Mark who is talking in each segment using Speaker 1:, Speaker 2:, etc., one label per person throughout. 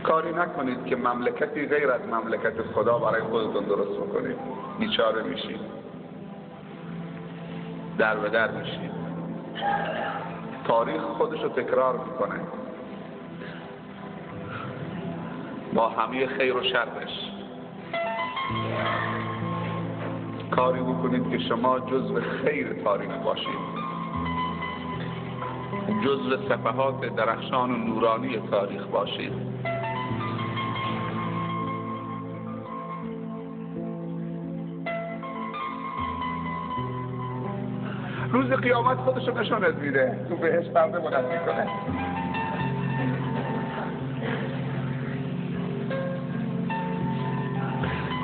Speaker 1: کاری نکنید که مملکتی غیر از مملکت خدا برای خودتون درست بکنید. بیچاره میشید، در به در میشید. تاریخ خودشو تکرار میکنه با همه خیر و شرش. کاری بکنید که شما جزو خیر تاریخ باشید، جزو صفحات درخشان و نورانی تاریخ باشید. روز قیامت خودشو نشونت میده، تو بهشت پرده بلند میکنه.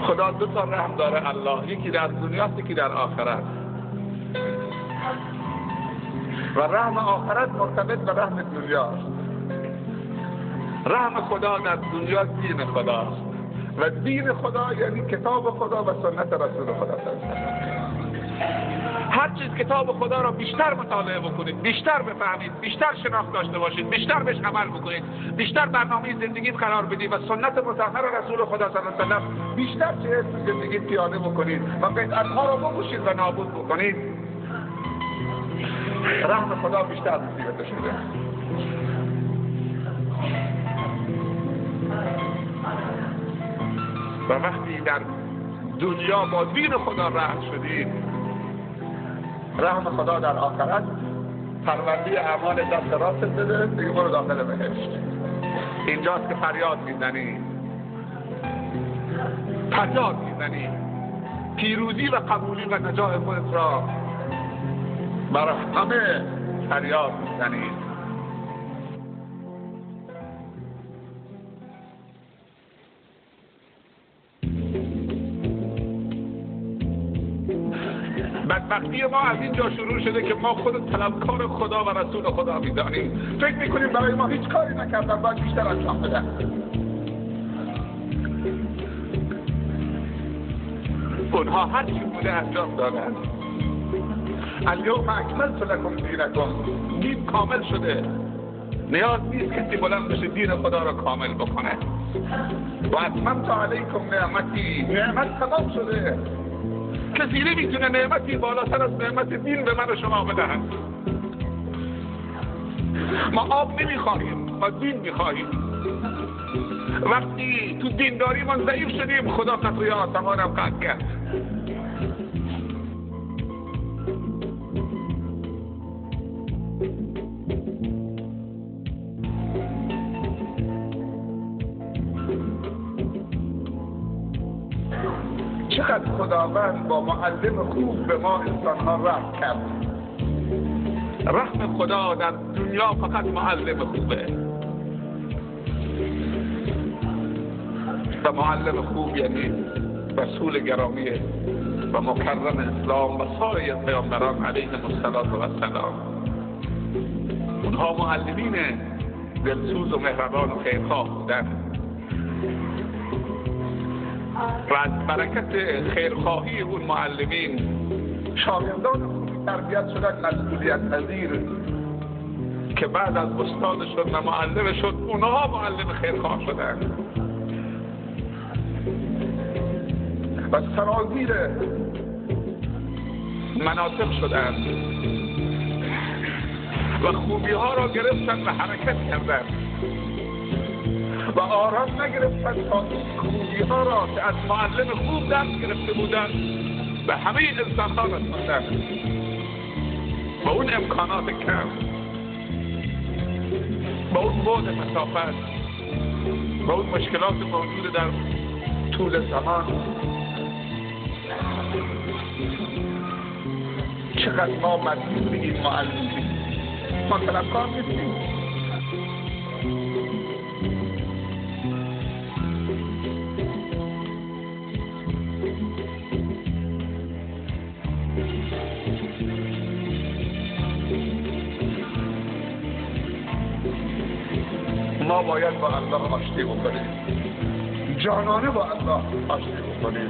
Speaker 1: خدا دو تا رحم داره الله، یکی در دنیاست یکی در آخرت. و رحم آخرت مرتبط به رحم دنیاست. رحم خدا در دنیا دین خداست و دین خدا یعنی کتاب خدا و سنت رسول خدا. هر چیز کتاب خدا را بیشتر مطالعه بکنید، بیشتر بفهمید، بیشتر شناخت داشته باشید، بیشتر بهش عمل بکنید، بیشتر برنامه زندگیت قرار بدید و سنت مطهر رسول خدا صلی الله علیه و سلم بیشتر چه تو زندگیت پیاده بکنید و بدعت‌ها را بکشید و نابود بکنید، رحم خدا بیشتر نصیبت شده. و وقتی در دنیا با دین خدا رحم شدید، رحم خدا در آخرت پرونده اعمال دست راست بده، دیگه برو داخل بهشت. اینجاست که فریاد میزنی، فریاد میزنی پیروزی و قبولی و نجات خودت را برای همه فریاد میزنی. بدبختی ما از اینجا شروع شده که ما خود طلبکار خدا و رسول خدا میدانیم. فکر میکنیم برای ما هیچ کاری نکردن، باید بیشتر انجام بدن. اونها هر چی بوده انجام دادن. الیوم اکملت لکم دینکم، دین کامل شده، نیاز نیست کسی بلند بشه دین خدا را کامل بکنه. و اتممت علیکم نعمتی، نعمت تمام شده. کسی نمیتونه نعمتی بالاتر از نعمت دین به من و شما بدهند. ما آب نمیخواهیم، ما دین میخواهیم. وقتی تو دینداری ما ضعیف شدیم، خدا قطعی آسمانم قطع کرد. چقدر خداوند با معلم خوب به ما انسان‌ها رحم کرد. رحم خدا در دنیا فقط معلم خوبه و معلم خوب یعنی رسول گرامی و مکرم اسلام و سایر پیامبران علیهم السلام. اونها معلمین دلسوز و مهربان و خیرخواه بودن و از برکت خیرخواهی اون معلمین شاگردان خوبی تربیت شدن مسئولیت پذیر که بعد از استادشون و معلم شد، اونها معلم خیرخواه شدن و سرازیر مناطق شدن و خوبی ها را گرفتن و حرکت کردن و آرام نگرفتن تا این خوبی ها را که از معلم خوب درس گرفته بودن به همه انسان ها رسوندن. با اون امکانات کم، با اون بعد مسافت، با اون مشکلات موجود در طول زمان، چقدر ما مدیون این معلمیم. ما طلبکار نیستیم. ما باید با الله آشتی بکنیم، جانانه با الله آشتی بکنیم.